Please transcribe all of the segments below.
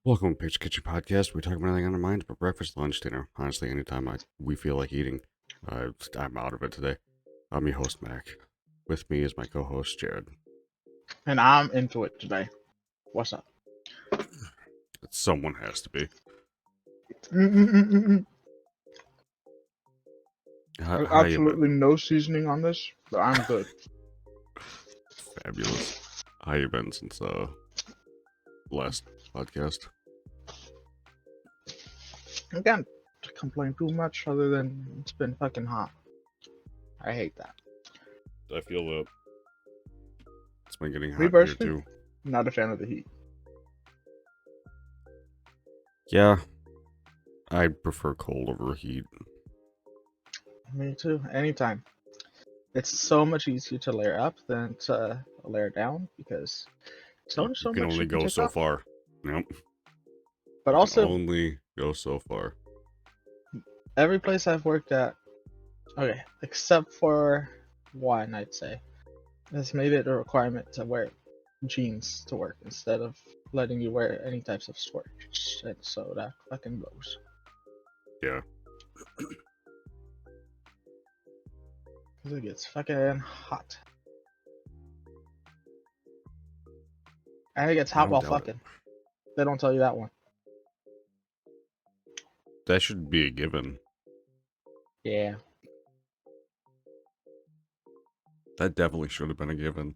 Welcome to Picture Kitchen Podcast. We talk about anything on our minds, but breakfast, lunch, dinner. Honestly, anytime we feel like eating, I'm out of it today. I'm your host, Mac. With me is my co-host, Jared. And I'm into it today. What's up? Someone has to be. There's How you absolutely been? no seasoning on this, but I'm good. Fabulous. How you been since last podcast? I can't complain too much other than it's been fucking hot. I hate that. I feel that it's been getting Me hot here personally, too. not a fan of the heat. Yeah, I prefer cold over heat. Me too. Anytime. It's so much easier to layer up than to layer down because there's only You so can much only you can go take so off. far. Yep. But You can also, only go so far. every place I've worked at, okay, except for one, I'd say, has made it a requirement to wear jeans to work instead of letting you wear any types of shorts, and so that fucking blows. Yeah. Because it gets fucking hot. And it gets I hot don't while doubt it. fucking. They don't tell you that one. That should be a given. Yeah. That definitely should have been a given.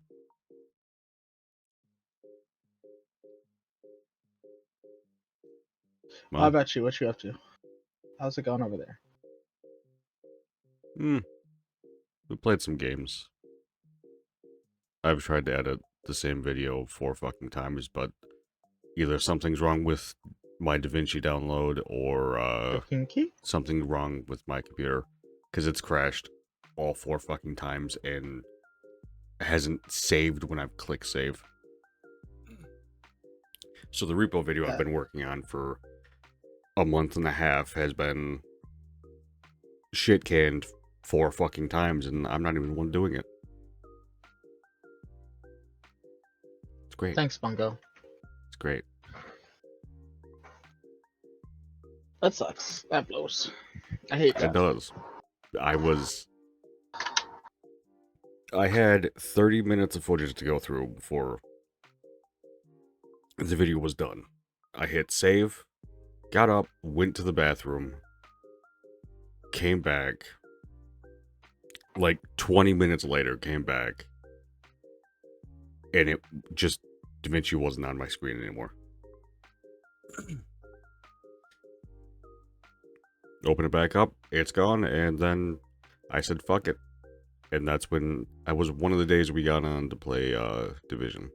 How Well, about you? What you up to? How's it going over there? we played some games. I've tried to edit the same video 4 fucking times, but either something's wrong with my DaVinci download or Kinky? something wrong with my computer because it's crashed all 4 fucking times and hasn't saved when I've clicked save. So the repo video I've been working on for a month and a half has been shit canned 4 fucking times, and I'm not even the one doing it. It's great. Thanks, Bungo. It's great. That sucks. That blows. I hate that. It does. I had 30 minutes of footage to go through before the video was done. I hit save, got up, went to the bathroom, came back. Like 20 minutes later, came back, and it just DaVinci wasn't on my screen anymore. Open it back up, it's gone, and then I said fuck it. And that's when I was one of the days we got on to play Division.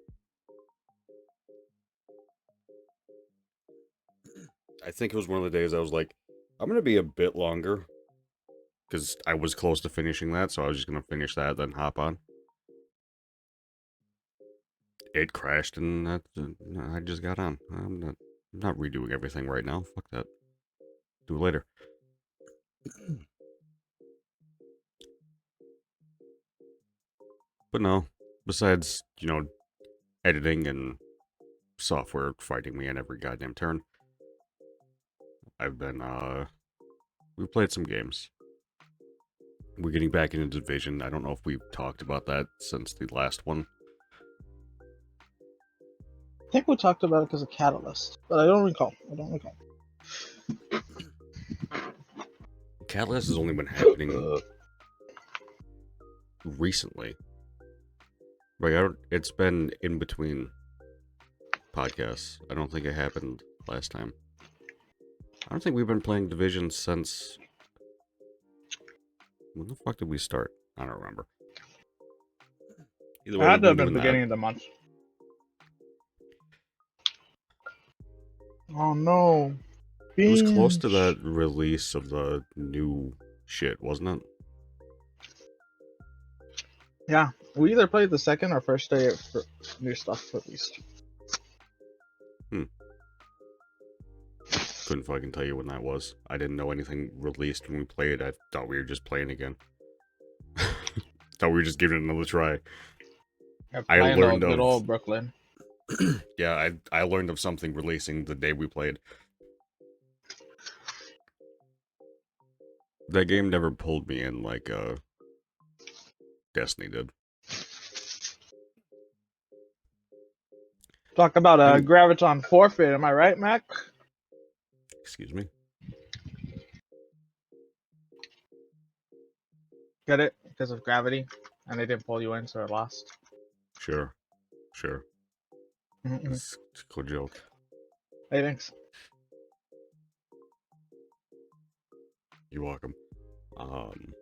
I think it was one of the days I was like, I'm gonna be a bit longer because I was close to finishing that, so I was just gonna finish that, then hop on. It crashed, and I just got on. I'm not redoing everything right now. Fuck that. Do it later. But no, besides, editing and software fighting me at every goddamn turn, I've been, we played some games. We're getting back into Division. I don't know if we've talked about that since the last one. I think we talked about it because of Catalyst, but I don't recall. Catalyst has only been happening recently. Like, it's been in between podcasts. I don't think it happened last time. I don't think we've been playing Division since... When the fuck did we start? I don't remember. Either way, I had we've to have been been doing beginning that. of the month. Oh no. It was close to that release of the new shit, wasn't it? Yeah, we either played the second or first day of new stuff released. Couldn't fucking tell you when that was. I didn't know anything released when we played. I thought we were just playing again. Thought we were just giving it another try. Yeah, I playing learned good of old Brooklyn. Yeah, I learned of something releasing the day we played. That game never pulled me in like Destiny did. Talk about a And graviton forfeit. Am I right, Mac? excuse me. Get it? Because of gravity, and they didn't pull you in, so it lost. Sure, sure. Mm-mm. It's a cool joke. Hey, thanks. You're welcome. Um,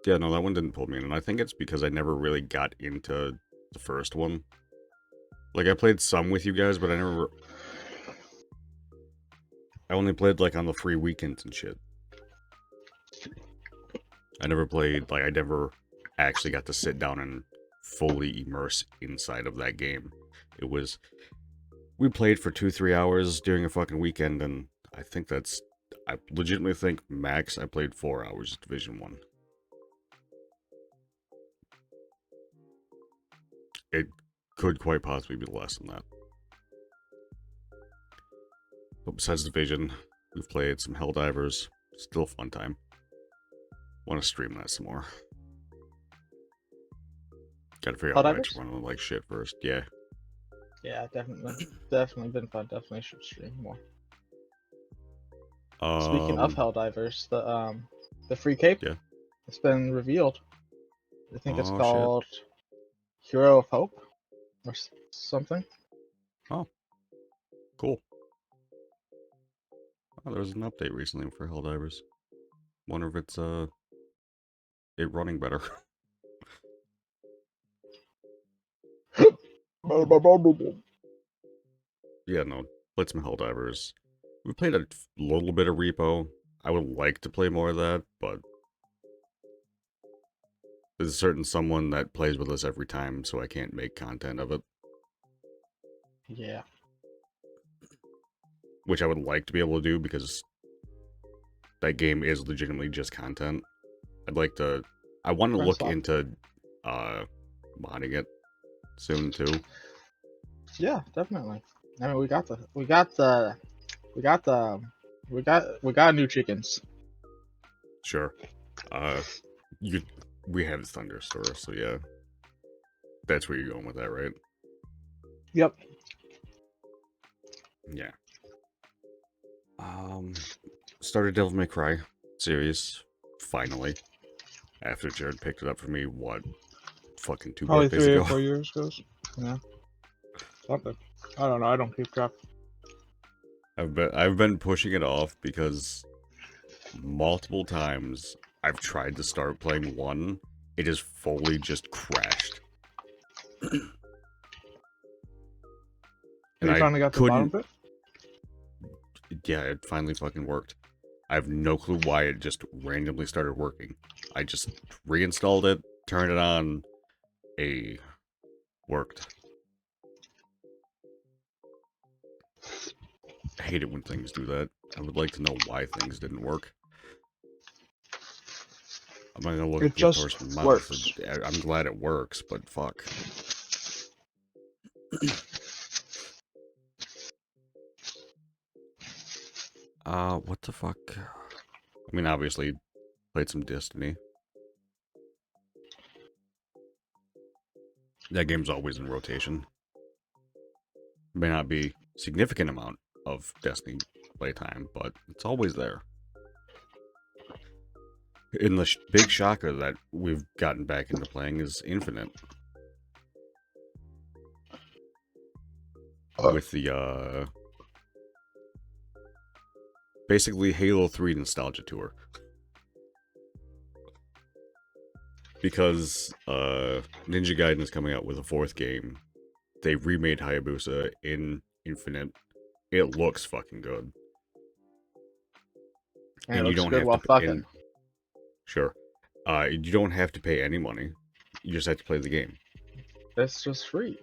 yeah, no, that one didn't pull me in, and I think it's because I never really got into the first one. Like I played some with you guys, but I only played like on the free weekends and shit. I never played like I never actually got to sit down and fully immerse inside of that game. It was we played for 2-3 hours during a fucking weekend, and I think that's I legitimately think max I played 4 hours Division 1. It could quite possibly be less than that. But besides Division, we've played some Helldivers. Still a fun time. Want to stream that some more. Gotta figure out why it's Helldivers? running like shit first. Yeah. Yeah, definitely. Definitely been fun. Definitely should stream more. Speaking of Um. Helldivers, the free cape, Yeah. it's been revealed. I think it's Oh shit. called Hero of Hope or something. Oh, cool. Oh, there was an update recently for Helldivers. Wonder if it's it running better. Yeah, no. Played some Helldivers. We played a little bit of Repo. I would like to play more of that, but there's a certain someone that plays with us every time, so I can't make content of it. Yeah. Which I would like to be able to do because that game is legitimately just content. I'd like to I want to Friends look lock. into modding it soon too. Yeah, definitely. I mean, we got new chickens. Sure. Uh you we have Thunderstore, so yeah. That's where you're going with that, right? Yep. Yeah. Started Devil May Cry series finally after Jared picked it up for me. What fucking 2 Probably birthdays 3 or ago? 4 years ago. Yeah, something. I don't know. I don't keep track. I've been pushing it off because multiple times I've tried to start playing one, it has fully just crashed, and You I finally got to the bottom couldn't. of it. Yeah, it finally fucking worked. I have no clue why it just randomly started working. I just reinstalled it, turned it on, a worked. I hate it when things do that. I would like to know why things didn't work. I'm not gonna look It gift just horse in the mouth. works. I'm glad it works, but fuck. What the fuck? I mean, obviously, played some Destiny. That game's always in rotation. May not be significant amount of Destiny playtime, but it's always there. And the big shocker that we've gotten back into playing is Infinite. With the, basically Halo 3 nostalgia tour. Because, Ninja Gaiden is coming out with a 4th game. They remade Hayabusa in Infinite. It looks fucking good. And it And you looks don't good have to, while fucking. and sure. You don't have to pay any money. You just have to play the game. It's just free.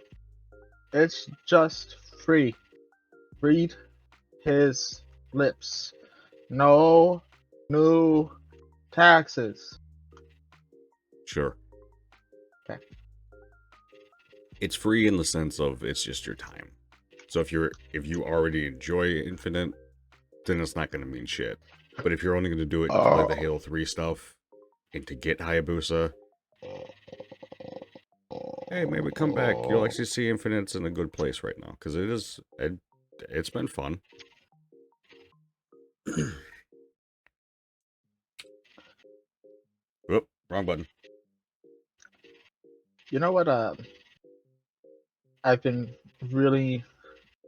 It's just free. Read his lips. No new taxes. Sure. Okay. it's free in the sense of it's just your time. So if you already enjoy Infinite, then it's not going to mean shit. But if you're only going to do it to play the Halo 3 stuff and to get Hayabusa, hey, maybe come back. You'll actually see Infinite's in a good place right now because it's been fun. Oop, wrong button. You know what? I've been really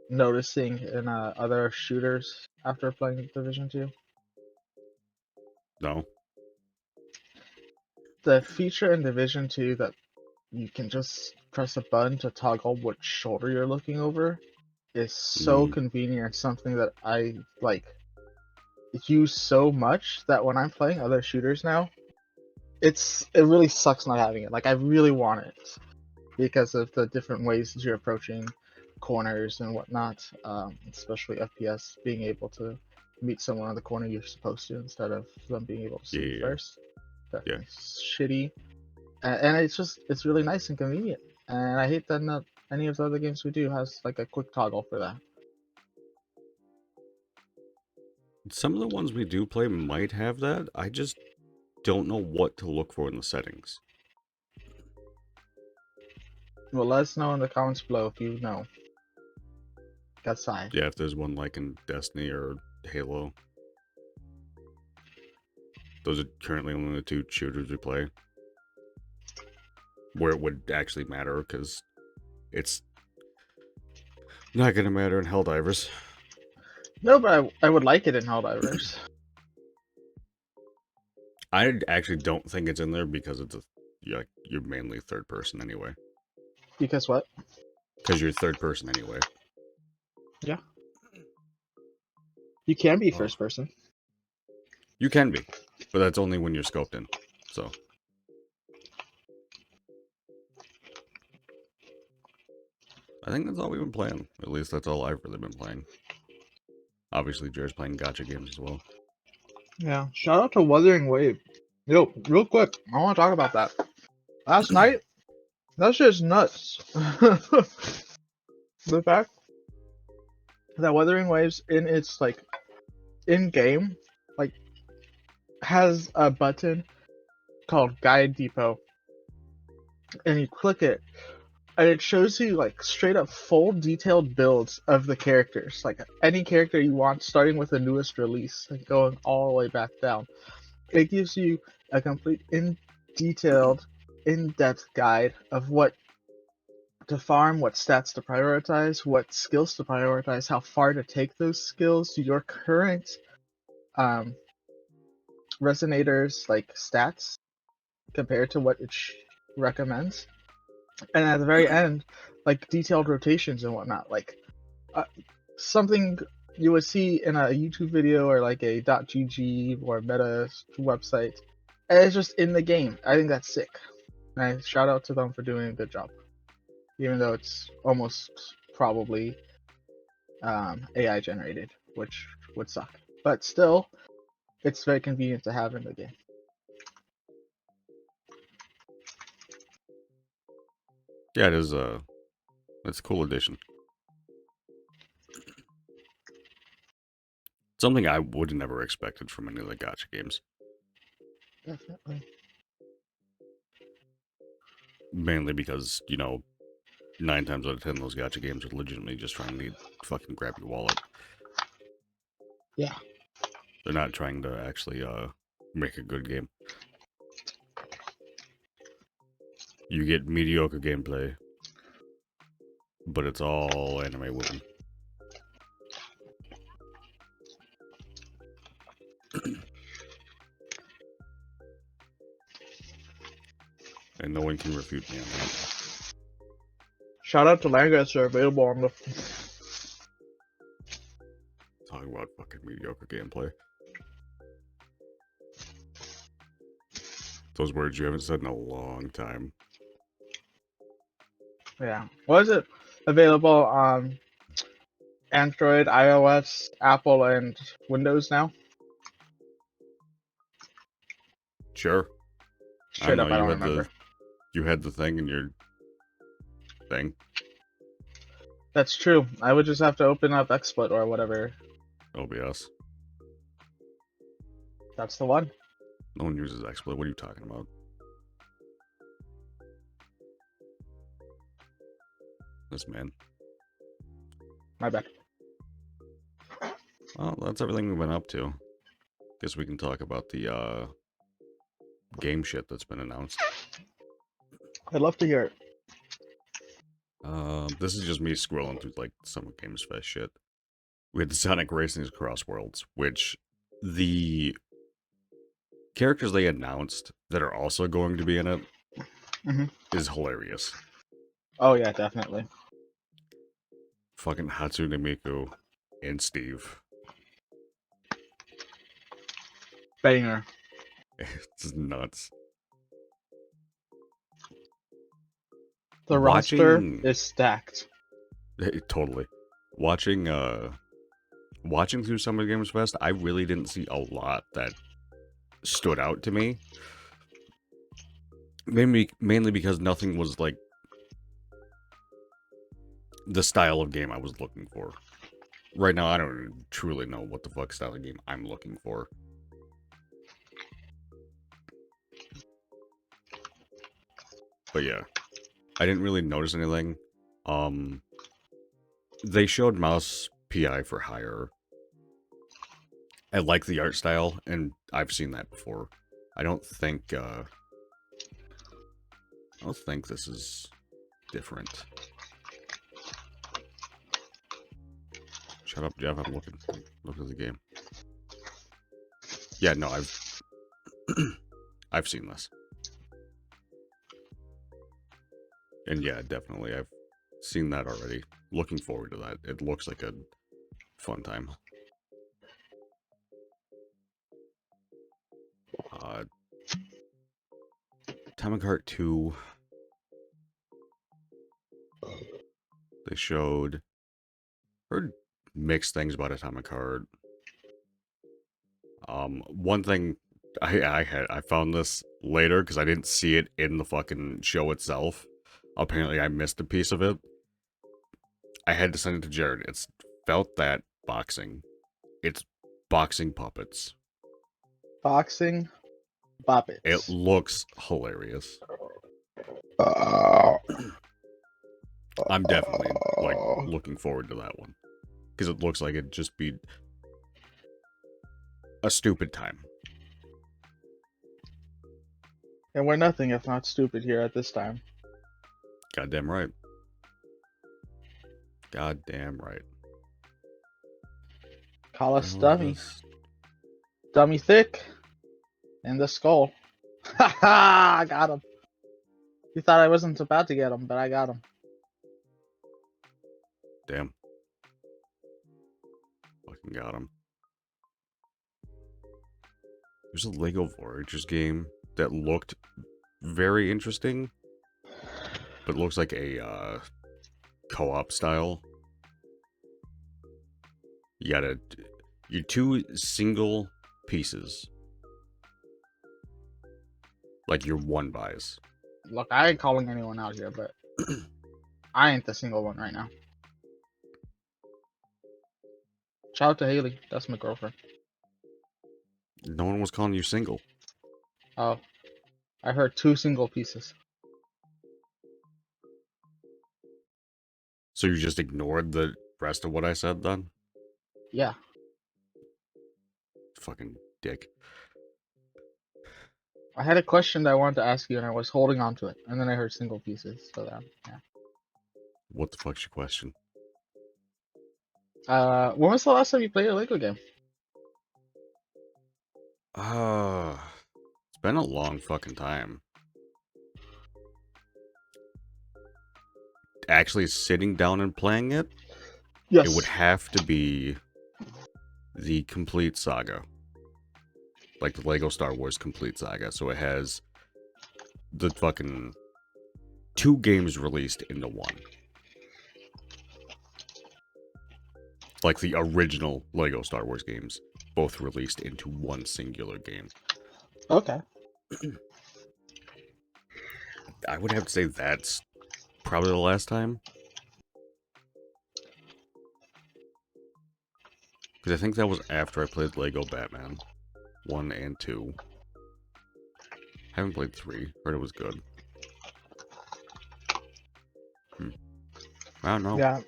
noticing in other shooters after playing Division 2. No. The feature in Division 2 that you can just press a button to toggle which shoulder you're looking over is so convenient. Something that I like use so much that when I'm playing other shooters now, it really sucks not having it. Like I really want it because of the different ways that you're approaching corners and whatnot, especially FPS being able to meet someone on the corner you're supposed to instead of them being able to see you first. Definitely shitty, and it's really nice and convenient. And I hate that not any of the other games we do has like a quick toggle for that. Some of the ones we do play might have that. I just don't know what to look for in the settings. Well, let us know in the comments below if you know. That side. Yeah, if there's one like in Destiny or Halo. Those are currently only the two shooters we play. Where it would actually matter, because it's not going to matter in Helldivers. No, but I would like it in Helldivers. I actually don't think it's in there because it's you're mainly third person anyway. Because what? Because you're third person anyway. Yeah. You can be first person. You can be, but that's only when you're scoped in. So. I think that's all we've been playing. At least that's all I've really been playing. Obviously, Jared's playing gacha games as well. Yeah. Shout out to Wuthering Wave. Yo, real quick, I want to talk about that. Last night, that's just nuts. The fact that Wuthering Waves in its like in game like has a button called Guide Depot, and you click it, and it shows you like straight up full detailed builds of the characters, like any character you want, starting with the newest release and going all the way back down. It gives you a complete detailed, in-depth guide of what to farm, what stats to prioritize, what skills to prioritize, how far to take those skills, your current resonators like stats compared to what it recommends, and at the very end, like detailed rotations and whatnot, like something you would see in a YouTube video or like a .gg or meta website, and it's just in the game. I think that's sick. And I shout out to them for doing a good job, even though it's almost probably AI generated, which would suck. But still, it's very convenient to have in the game. Yeah, it is it's a cool addition. Something I would have never expected from any of the gacha games. Definitely. Mainly because, 9 times out of 10 those gacha games are legitimately just trying to fucking grab your wallet. Yeah. They're not trying to actually make a good game. You get mediocre gameplay, but it's all anime women. And no one can refute me on that. Shout out to languages that are available on the. Talking about fucking mediocre gameplay. Those words you haven't said in a long time. Yeah. What is it? Available on Android, iOS, Apple, and Windows now? Sure. Straight up, I don't you had remember. you had the thing and you're thing. That's true. I would just have to open up XSplit or whatever. OBS. That's the one. No one uses XSplit. What are you talking about? This man. My bad. Well, that's everything we've been up to. Guess we can talk about the game shit that's been announced. I'd love to hear it. This is just me scrolling through like some Games Fest shit. We had the Sonic Racing's Cross Worlds, which the characters they announced that are also going to be in it is hilarious. Oh yeah, definitely. Fucking Hatsune Miku and Steve. Banger. It's nuts. The roster is stacked. Totally. Watching through some of the Games Fest, I really didn't see a lot that stood out to me. Mainly because nothing was like the style of game I was looking for. Right now, I don't truly know what the fuck style of game I'm looking for. But yeah, I didn't really notice anything. They showed Mouse PI for Hire. I like the art style, and I've seen that before. I don't think this is different. Shut up, Jeff. I'm looking at the game. Yeah, no, I've seen this. And yeah, definitely, I've seen that already. Looking forward to that. It looks like a fun time. Atomic Heart 2. They heard mixed things about Atomic Heart. One thing I found this later because I didn't see it in the fucking show itself. Apparently, I missed a piece of it. I had to send it to Jared. It's Felt That Boxing. It's boxing puppets. Boxing puppets. It looks hilarious. I'm definitely like looking forward to that one because it looks like it'd just be a stupid time. And we're nothing if not stupid here at this time. Goddamn right. Goddamn right. Call us dummy. Dummy thick. In the skull. Haha, I got him. You thought I wasn't about to get him, but I got him. Damn. Fucking got him. There's a Lego Voyagers game that looked very interesting, but looks like a co-op style. You two single pieces. Like your one buys. Look, I ain't calling anyone out here, but I ain't the single one right now. Shout out to Haley. That's my girlfriend. No one was calling you single. Oh. I heard 2 single pieces. So you just ignored the rest of what I said then? Yeah. Fucking dick. I had a question that I wanted to ask you and I was holding on to it. And then I heard single pieces. So yeah. What the fuck's your question? When was the last time you played a Lego game? It's been a long fucking time. Actually sitting down and playing it? Yes. It would have to be the complete saga. Like the Lego Star Wars complete saga. So it has the fucking 2 games released into one. Like the original Lego Star Wars games, both released into one singular game. Okay. I would have to say that's probably the last time. Because I think that was after I played Lego Batman 1 and 2. Haven't played 3. Heard it was good. I don't know. Yeah,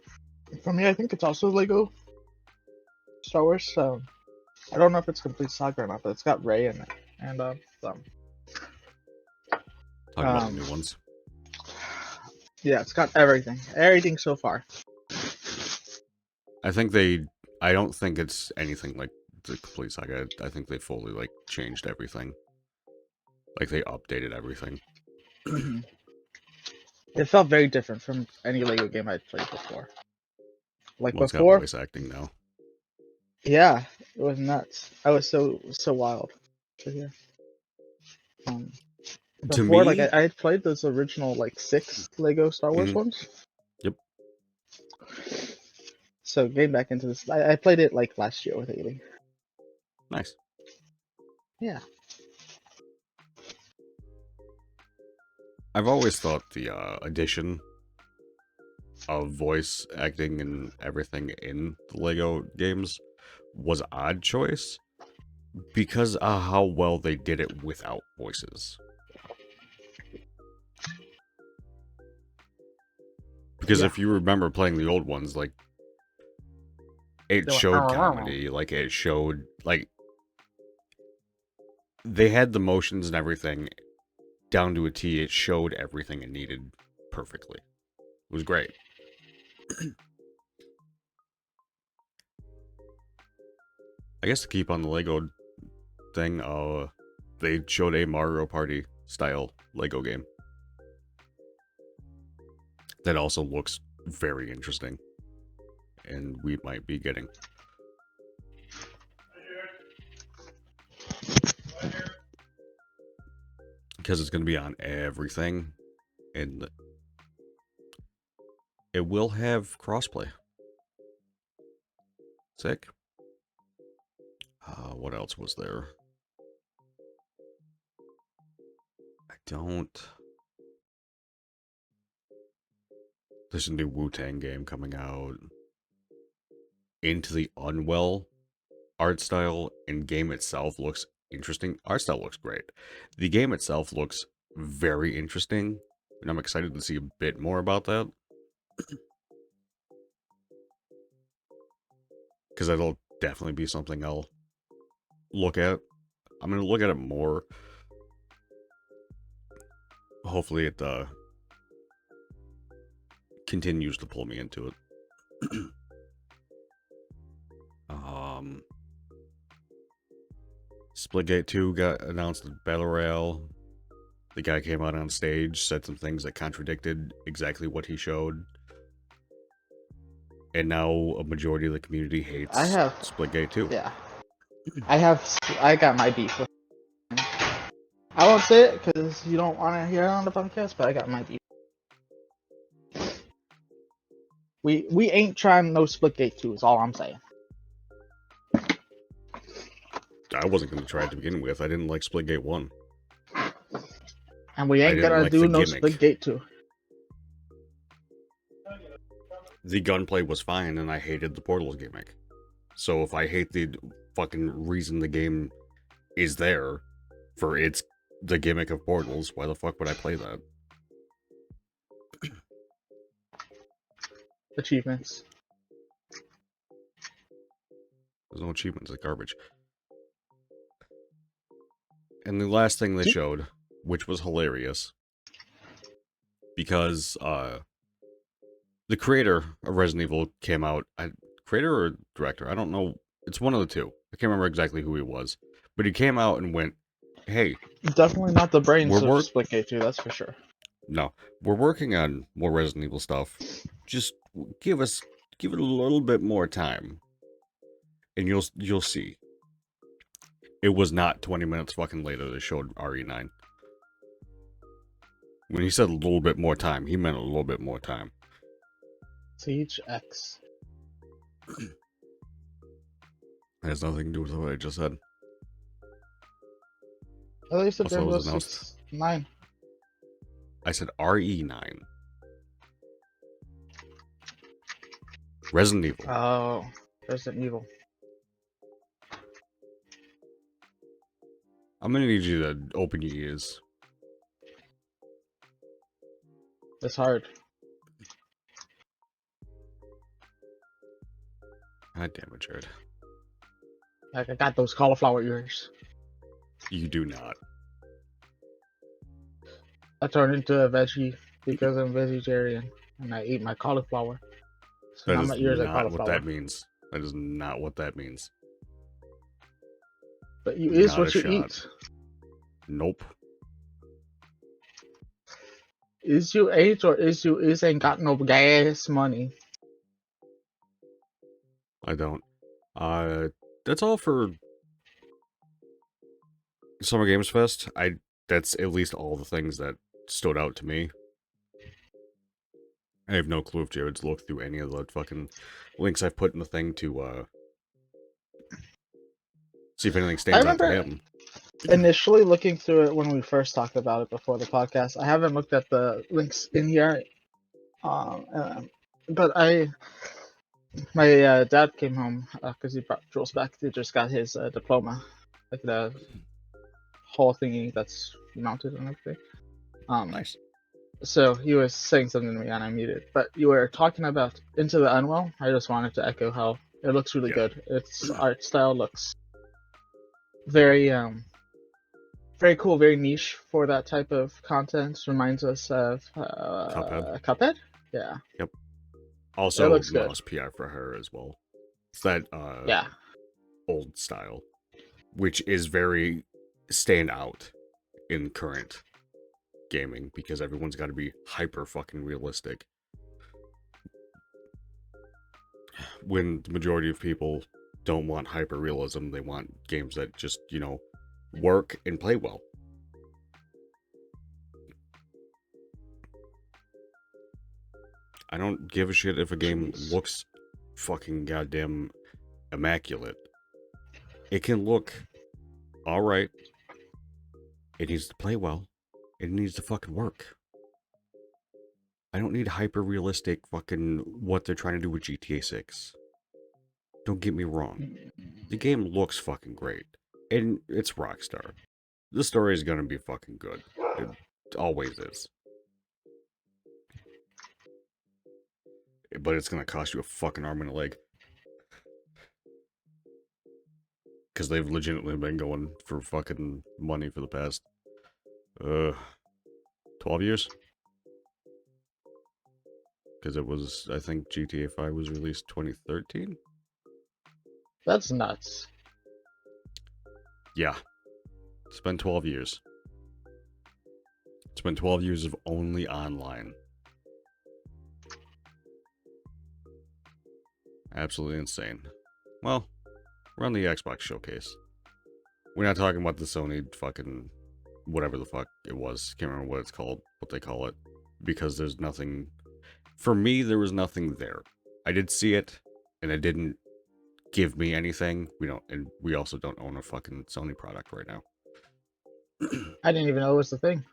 for me, I think it's also Lego Star Wars. So I don't know if it's complete saga or not, but it's got Rey in it, and Talking about the um, new ones. yeah, it's got everything so far. I don't think it's anything like the complete saga. I think they fully, like, changed everything. Like, they updated everything. It felt very different from any Lego game I'd played before. Like Well, it's got before, voice acting now. yeah, it was nuts. I was so wild to hear. Um, To Before, like me, I had played those original like 6 Lego Star Wars mhm, ones. yep, So getting back into this, I played it like last year with Ailey. nice. Yeah. I've always thought the addition of voice acting and everything in the Lego games was an odd choice because of how well they did it without voices. Because Yeah. if you remember playing the old ones, like, it They went, showed "Arr, arr, arr." comedy, like, it showed, like, they had the motions and everything down to a T. It showed everything it needed perfectly. It was great. I guess to keep on the Lego thing, they showed a Mario Party style Lego game that also looks very interesting, and we might be getting. Because it's going to be on everything, and it will have crossplay. Sick. What else was there? I don't. There's a new Wu-Tang game coming out. Into the Unwell art style and game itself looks interesting. Art style looks great. The game itself looks very interesting, and I'm excited to see a bit more about that. Because that'll definitely be something I'll look at. I'm going to look at it more. Hopefully it continues to pull me into it. Splitgate 2 got announced at Battle Royale. The guy came out on stage, said some things that contradicted exactly what he showed. And now a majority of the community hates I have, Splitgate 2. yeah, I got my beef with him. I won't say it because you don't want to hear it on the podcast, but I got my beef. We ain't trying no Splitgate 2 is all I'm saying. I wasn't going to try it to begin with. I didn't like Splitgate 1. And we I ain't didn't gonna like do the no gimmick. Splitgate 2. The gunplay was fine, and I hated the Portals gimmick. So if I hate the fucking reason the game is there for its the gimmick of Portals, why the fuck would I play that? Achievements. There's no achievements, it's garbage. And the last thing they showed, which was hilarious, because the creator of Resident Evil came out. Creator or director? I don't know. It's one of the two. I can't remember exactly who he was. But he came out and went, hey, Definitely not the brains of we're Splitgate 2, that's for sure. no, we're working on more Resident Evil stuff. Just give it a little bit more time, and you'll see. It was not 20 minutes fucking later they showed RE9. When he said a little bit more time, he meant a little bit more time. Siege X. It has nothing to do with what I just said. At least the Also, it Rainbow was announced. Six 9. I said RE9. Resident Evil. Oh, Resident Evil. I'm gonna need you to open your ears. It's hard. God damn it, Jared. Like I got those cauliflower ears. You do not. I turned into a veggie because I'm vegetarian and I eat my cauliflower. So That now is my ears are not what cauliflower. that means. That is not what that means. But you is Not a what you shot. eat. Nope. Is you ate or is you is ain't got no gas money. I don't. That's all for Summer Games Fest. That's at least all the things that stood out to me. I have no clue if Jared's looked through any of the fucking links I've put in the thing to see if anything I stands out to remember him. initially looking through it when we first talked about it before the podcast. I haven't looked at the links in here. But my dad came home because he brought Jules back. He just got his diploma, like the whole thingy that's mounted and everything. Nice. So he was saying something to me and I muted. But you were talking about Into the Unwell. I just wanted to echo how it looks really Yeah. good. Its art style looks very very cool, very niche for that type of content. Reminds us of Cuphead. Cuphead. Yeah, it Also, looks good. Mouse PR for her as well. It's that Yeah, old style, which is very stand out in current gaming because everyone's got to be hyper fucking realistic. When the majority of people don't want hyper realism, they want games that just, work and play well. I don't give a shit if a game jeez. looks fucking goddamn immaculate. It can look alright. It needs to play well. It needs to fucking work. I don't need hyper realistic fucking what they're trying to do with GTA 6. Don't get me wrong. The game looks fucking great. And it's Rockstar. The story is gonna be fucking good. It always is. But it's gonna cost you a fucking arm and a leg. Because they've legitimately been going for fucking money for the past 12 years. Because it was, I think GTA 5 was released 2013? That's nuts. Yeah. It's been 12 years. It's been 12 years of only online. Absolutely insane. Well, we're on the Xbox showcase. We're not talking about the Sony fucking whatever the fuck it was. Can't remember what it's called, what they call it. Because there's nothing... For me, there was nothing there. I did see it, and it didn't give me anything. We also don't own a fucking Sony product right now. I didn't even know it was the thing.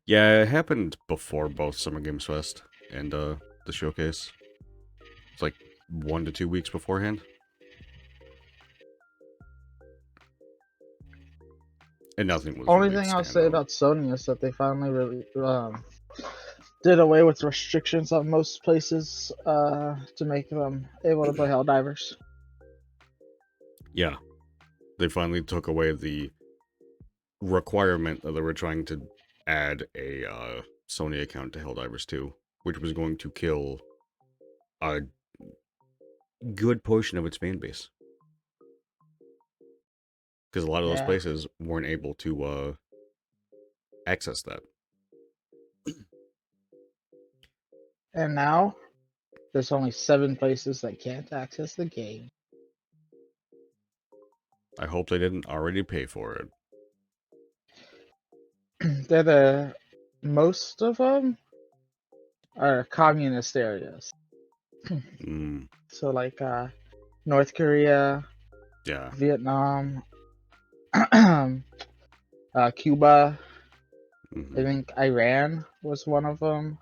Yeah, it happened before both Summer Games Fest and the showcase. It's like 1 to 2 weeks beforehand. And nothing was Only really thing I'll stand say out. about Sony is that they finally really did away with restrictions on most places to make them able to play Helldivers. Yeah. They finally took away the requirement that they were trying to add a Sony account to Helldivers 2, which was going to kill a good portion of its fan base. Because a lot of those Yeah. places weren't able to access that. And now there's only 7 places that can't access the game. I hope they didn't already pay for it. They're the most of them are communist areas. So like North Korea, Yeah. Vietnam, Cuba. Mm-hmm. I think Iran was one of them.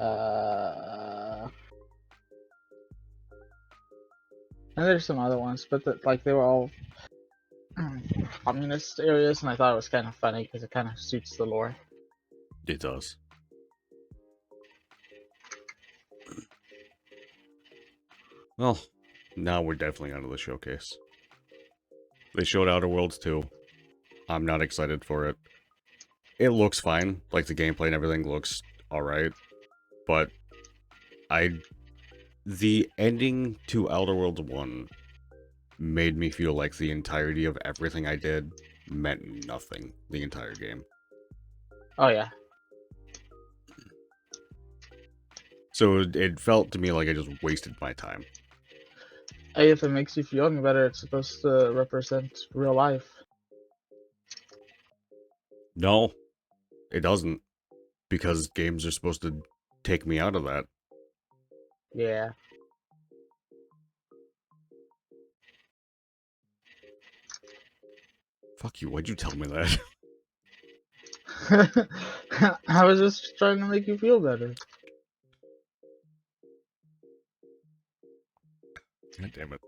Uh, And there's some other ones, but like they were all communist areas, and I thought it was kind of funny because it kind of suits the lore. It does. Well, now we're definitely onto the showcase. They showed Outer Worlds 2. I'm not excited for it. It looks fine. Like, the gameplay and everything looks alright. But the ending to Outer Worlds 1 made me feel like the entirety of everything I did meant nothing the entire game. Oh yeah. So it felt to me like I just wasted my time. Hey, if it makes you feel any better, it's supposed to represent real life. No, it doesn't. Because games are supposed to take me out of that. Yeah. Fuck you, why'd you tell me that? I was just trying to make you feel better. God damn it.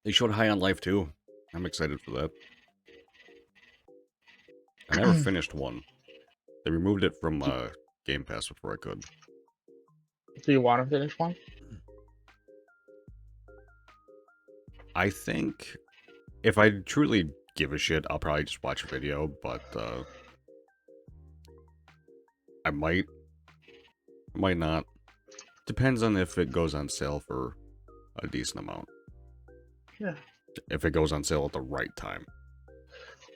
They showed High on Life too. I'm excited for that. I never finished one. They removed it from Game Pass before I could. Do you want to finish one? I think if I truly give a shit, I'll probably just watch a video, but I might not. Depends on if it goes on sale for a decent amount. Yeah. If it goes on sale at the right time.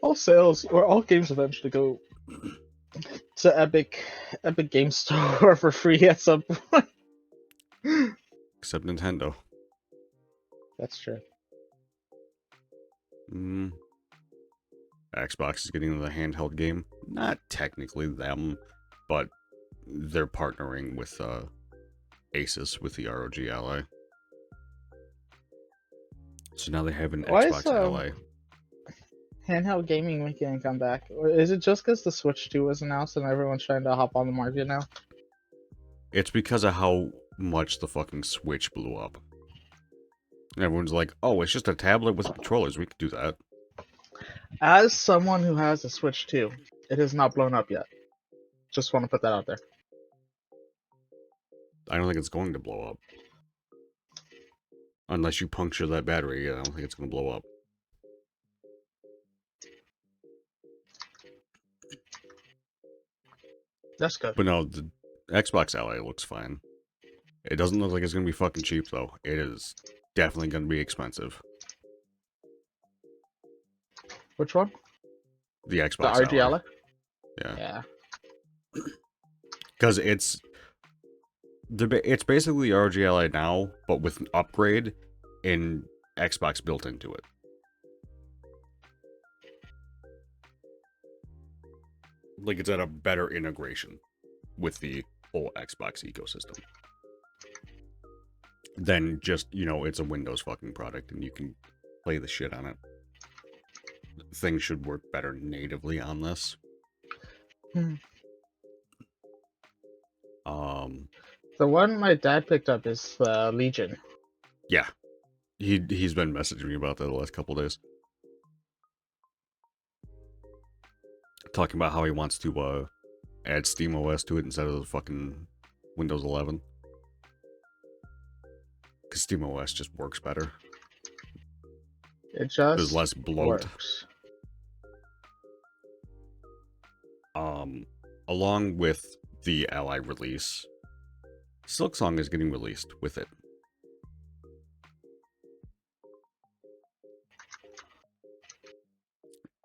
All sales or all games eventually go to Epic Game Store for free at some point. Except Nintendo. That's true. Xbox is getting into the handheld game. Not technically them, but they're partnering with Asus with the ROG Ally. So now they have an Why Xbox is Ally. handheld gaming making a comeback? Or is it just because the Switch 2 was announced and everyone's trying to hop on the market now? It's because of how much the fucking Switch blew up. And everyone's like, oh, it's just a tablet with controllers. We could do that. As someone who has a Switch 2, it has not blown up yet. Just want to put that out there. I don't think it's going to blow up. Unless you puncture that battery, I don't think it's going to blow up. That's good. But no, the Xbox Ally looks fine. It doesn't look like it's going to be fucking cheap, though. It is definitely going to be expensive. Which one? The The Xbox RG Ally. Ally? Yeah. Yeah. Because it's basically the ROG Ally now, but with an upgrade in Xbox built into it. Like, it's at a better integration with the whole Xbox ecosystem. Than just, it's a Windows fucking product and you can play the shit on it. Things should work better natively on this. The one my dad picked up is Legion. Yeah. He's been messaging me about that the last couple days. Talking about how he wants to add SteamOS to it instead of the fucking Windows 11. Because SteamOS just works better. It just There's less bloat. works. Along with the Ally release, Silksong is getting released with it.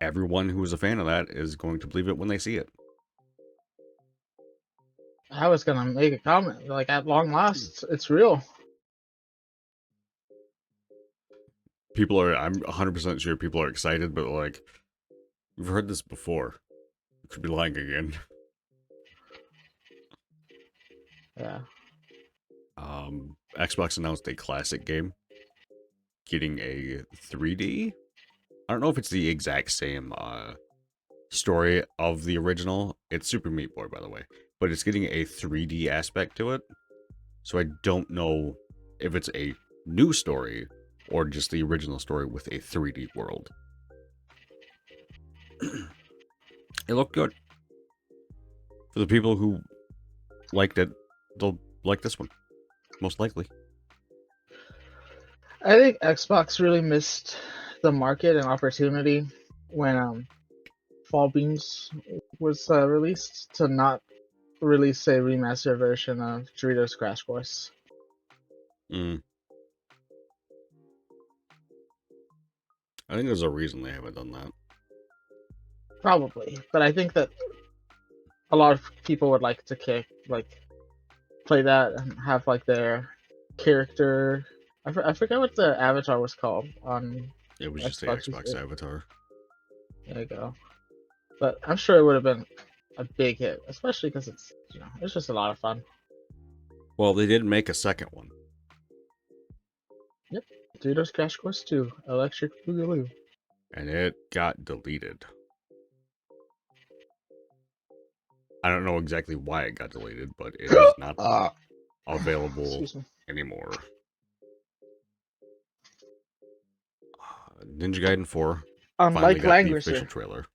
Everyone who is a fan of that is going to believe it when they see it. I was gonna make a comment, like at long last, it's real. I'm 100% sure people are excited, but like, we've heard this before. You could be lying again. Yeah. Xbox announced a classic game getting a 3D. I don't know if it's the exact same story of the original. It's Super Meat Boy, by the way, but it's getting a 3D aspect to it. So I don't know if it's a new story or just the original story with a 3D world. It looked good. For the people who liked it, they'll like this one, most likely. I think Xbox really missed the market and opportunity when Fall Beams was released to not release a remastered version of Doritos Crash Course. I think there's a reason they haven't done that. Probably, but I think that a lot of people would like to play that and have like their character. I forget what the avatar was called on It was just the Xbox. Xbox avatar. There you go. But I'm sure it would have been a big hit, especially because it's just a lot of fun. Well, they did make a second one. Yep, Doritos Crash Course 2, Electric Boogaloo. And it got deleted. I don't know exactly why it got deleted, but it is not available anymore. Ninja Gaiden 4 finally got the official trailer.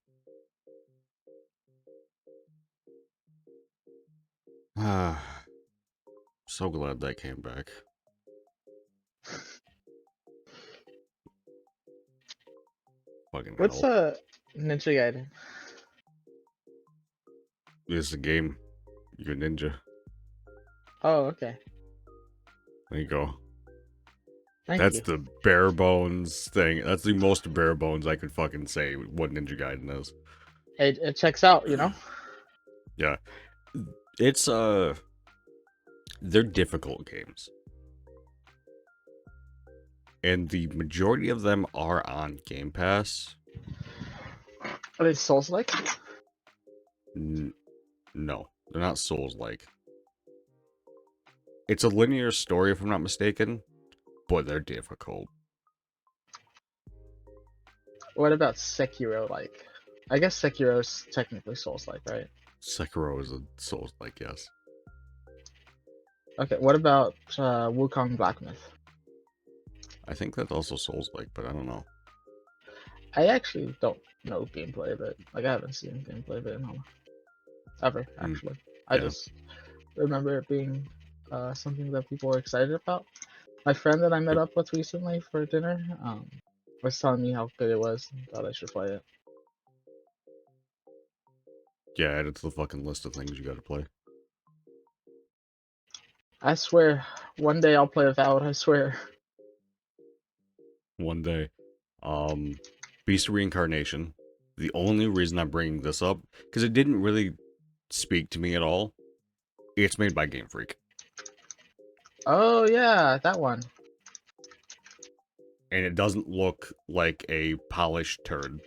So glad that came back. Fucking What's hell. Ninja Gaiden? It's a game. You're a ninja. Oh, okay. There you go. Thank you. The bare bones thing. That's the most bare bones I could fucking say what Ninja Gaiden is. It checks out, you know? Yeah. It's, they're difficult games. And the majority of them are on Game Pass. Are they Souls-like? No, they're not Souls-like. It's a linear story, if I'm not mistaken, but they're difficult. What about Sekiro-like? I guess Sekiro's technically Souls-like, right? Sekiro is a Souls-like, yes. Okay, what about Wukong Black Myth? I think that's also Souls-like, but I don't know. I actually don't know gameplay of it. Like, I haven't seen gameplay of it in ever, actually. I just remember it being something that people were excited about. My friend that I met up with recently for dinner was telling me how good it was and thought I should play it. Yeah, add it to the fucking list of things you gotta play. I swear, one day I'll play Avowed, I swear. One day. Beast Reincarnation. The only reason I'm bringing this up, because it didn't really speak to me at all. It's made by Game Freak. Oh yeah, that one. And it doesn't look like a polished turd.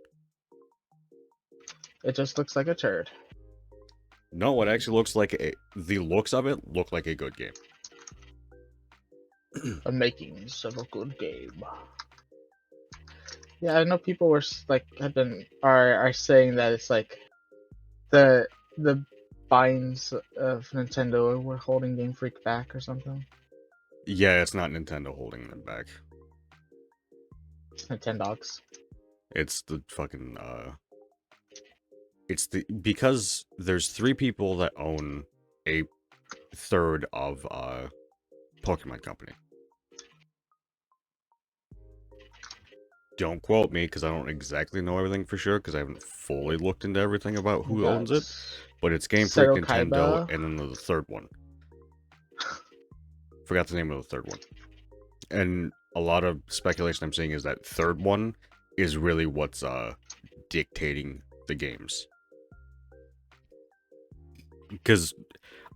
It just looks like a turd. No, it actually looks like the looks of it look like a good game. The makings of a good game. Yeah, I know people were like are saying that it's like the binds of Nintendo were holding Game Freak back or something. Yeah, it's not Nintendo holding them back. It's Nintendogs. It's the fucking because there's 3 people that own a third of Pokemon Company. Don't quote me because I don't exactly know everything for sure because I haven't fully looked into everything about who owns it. But it's Game Freak, Nintendo, and then the third one. Forgot the name of the third one. And a lot of speculation I'm seeing is that third one is really what's dictating the games. Because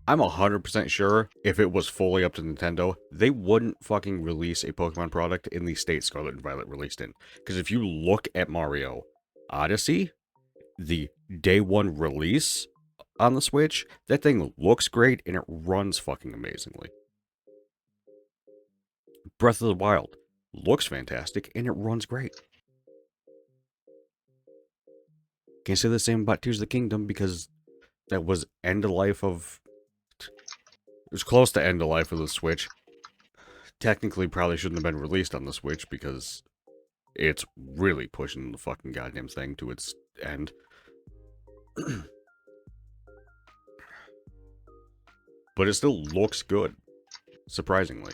I'm 100% sure if it was fully up to Nintendo, they wouldn't fucking release a Pokemon product in the state Scarlet and Violet released in. Because if you look at Mario Odyssey, the day one release on the Switch, that thing looks great and it runs fucking amazingly. Breath of the Wild looks fantastic and it runs great. Can't say the same about Tears of the Kingdom because that was end of life of... It was close to end of life of the Switch. technically probably shouldn't have been released on the Switch because it's really pushing the fucking goddamn thing to its end. But it still looks good, surprisingly.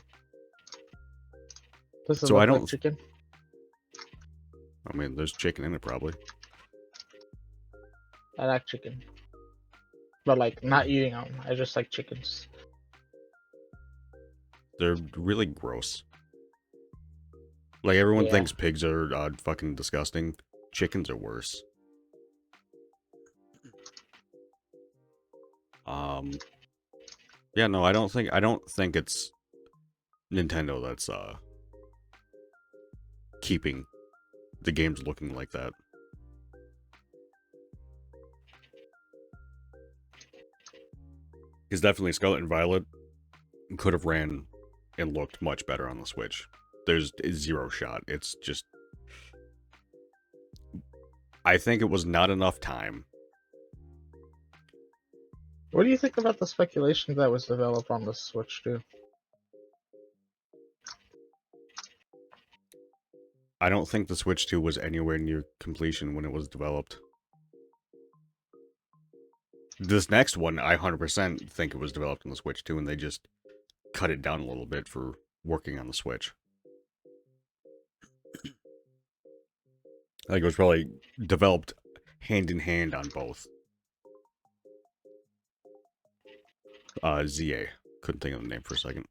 Does it So I look like don't. chicken? I mean, there's chicken in it probably. I like chicken, but like not eating them. I just like chickens. They're really gross. Like everyone Yeah. thinks pigs are fucking disgusting. Chickens are worse. Yeah, no, I don't think it's Nintendo that's keeping the games looking like that. Because definitely Scarlet and Violet could have ran and looked much better on the Switch. There's zero shot. It's just I think it was not enough time. What do you think about the speculation that was developed on the Switch too? I don't think the Switch 2 was anywhere near completion when it was developed. This next one, I 100% think it was developed on the Switch 2, and they just cut it down a little bit for working on the Switch. Like it was probably developed hand in hand on both. ZA. Couldn't think of the name for a second.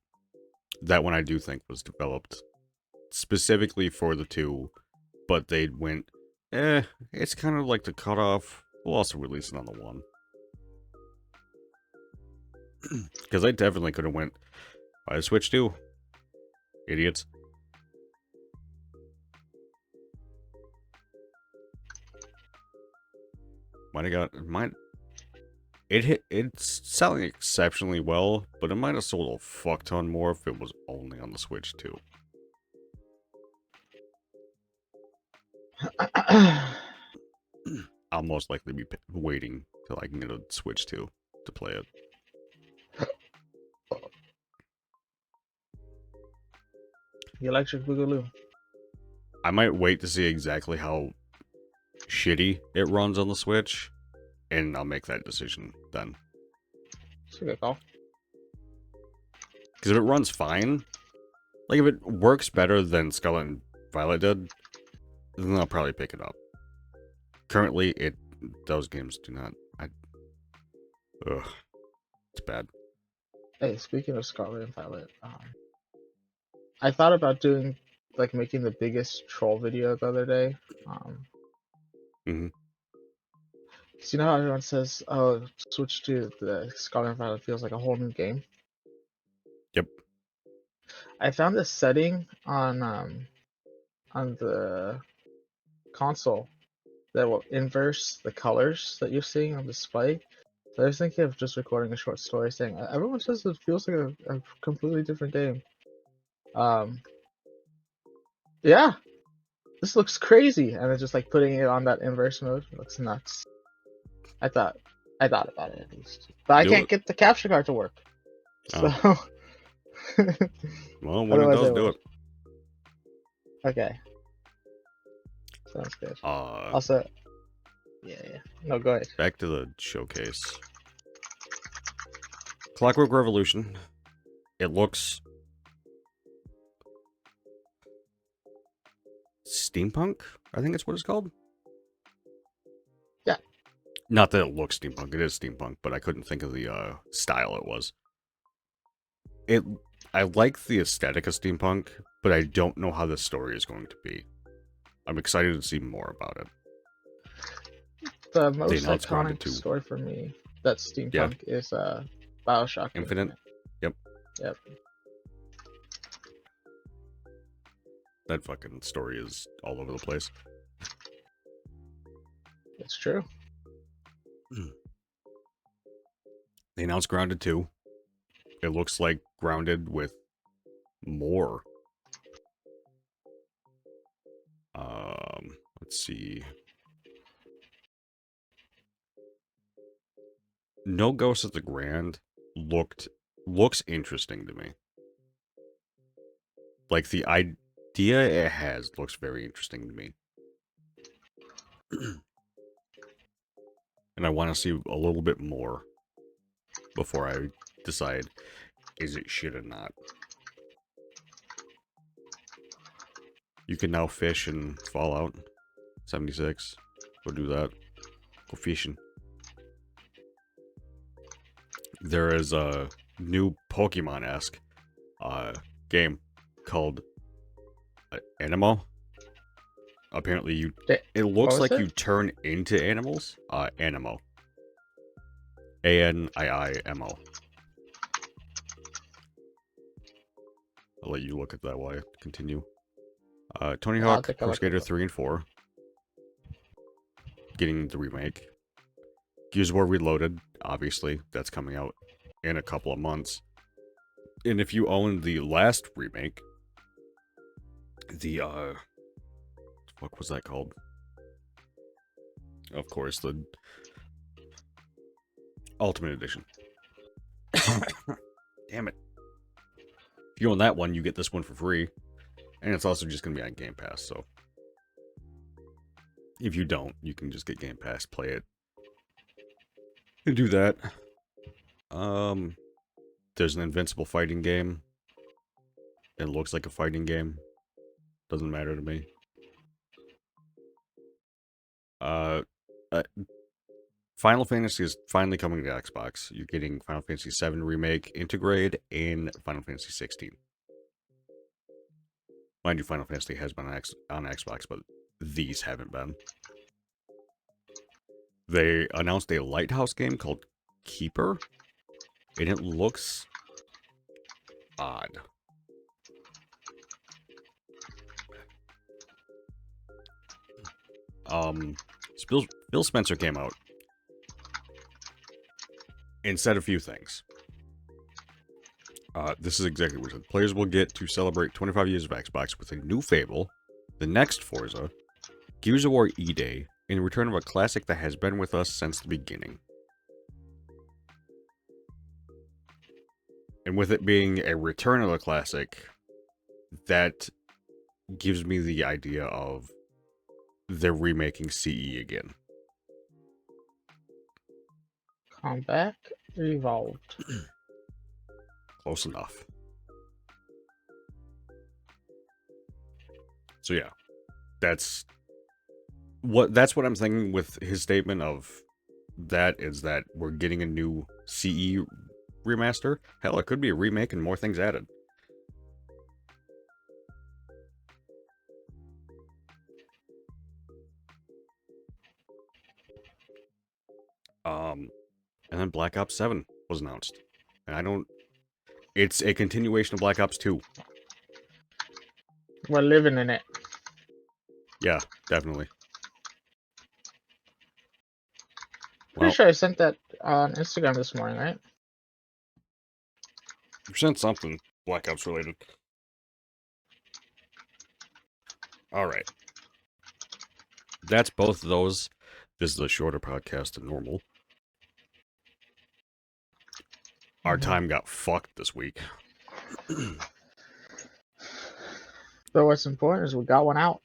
That one I do think was developed specifically for the 2, but they went, it's kind of like the cutoff. We'll also release it on the 1. Because they definitely could have went, buy a Switch 2. Idiots. It's selling exceptionally well, but it might have sold a fuck ton more if it was only on the Switch 2. I'll most likely be waiting till I can get a Switch 2 to play it. The Electric Boogaloo. I might wait to see exactly how shitty it runs on the Switch, and I'll make that decision then. It's a good call. Because if it runs fine, like if it works better than Scarlet and Violet did, then I'll probably pick it up. Currently, those games do not. Ugh, it's bad. Hey, speaking of Scarlet and Violet, I thought about doing like making the biggest troll video the other day. Mm-hmm. So you know how everyone says, "Oh, switch to the Scarlet and Violet feels like a whole new game." Yep. I found this setting on the console that will inverse the colors that you're seeing on display. So I was thinking of just recording a short story saying, everyone says it feels like a completely different game. Yeah, this looks crazy, and then just like putting it on that inverse mode looks nuts. I thought about it at least, but I Do can't it. get the capture card to work. So Oh. Well, when it otherwise I does, do would. it. Okay, sounds good. Uh, Also, yeah. No, go ahead. Back to the showcase. Clockwork Revolution. It looks steampunk, I think it's what it's called. Yeah. Not that it looks steampunk, it is steampunk, but I couldn't think of the style it was. I like the aesthetic of steampunk, but I don't know how the story is going to be. I'm excited to see more about it. The They most announced Grounded iconic 2. story for me that's Yeah. steampunk is Bioshock Infinite? Yep. Yep. That fucking story is all over the place. It's true. They announced Grounded 2. It looks like Grounded with more. Let's see. No Ghost at the Grand looks interesting to me. like the idea it has looks very interesting to me. And I want to see a little bit more before I decide is it shit or not. You can now fish in Fallout 76. Go do that. Go fishing. There is a new Pokemon-esque game called Animo. Apparently, it looks like you turn into animals. Animo. Animo. I'll let you look at that while I continue. Tony Hawk, Pro Skater 3 and 4. Getting the remake. Gears of War Reloaded, obviously, that's coming out in a couple of months. And if you own the last remake, the, what was that called? Of course, the Ultimate Edition. Damn it. If you own that one, you get this one for free. And it's also just going to be on Game Pass, so. If you don't, you can just get Game Pass, play it. And do that. There's an Invincible fighting game. It looks like a fighting game. Doesn't matter to me. Final Fantasy is finally coming to Xbox. You're getting Final Fantasy VII Remake, Integrate, and Final Fantasy 16. Mind you, Final Fantasy has been on Xbox, but these haven't been. They announced a Lighthouse game called Keeper, and it looks odd. Phil Spencer came out and said a few things. This is exactly what he said. Players will get to celebrate 25 years of Xbox with a new Fable, the next Forza, Gears of War E-Day, and the return of a classic that has been with us since the beginning. And with it being a return of a classic, that gives me the idea of they're remaking CE again. Combat Evolved. Close enough. So yeah, that's what I'm thinking with his statement of that is that we're getting a new CE remaster. Hell, it could be a remake and more things added. And then Black Ops 7 was announced. And it's a continuation of Black Ops 2. We're living in it. Yeah, definitely. Pretty sure I sent that on Instagram this morning, right? You sent something Black Ops related. Alright. That's both of those. This is a shorter podcast than normal. Our time got fucked this week. But what's important is we got one out.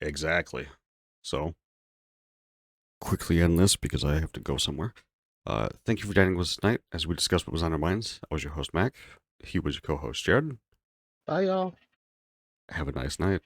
Exactly. So, quickly end this because I have to go somewhere. Thank you for dining with us tonight as we discussed what was on our minds. I was your host, Mac. He was your co-host, Jared. Bye, y'all. Have a nice night.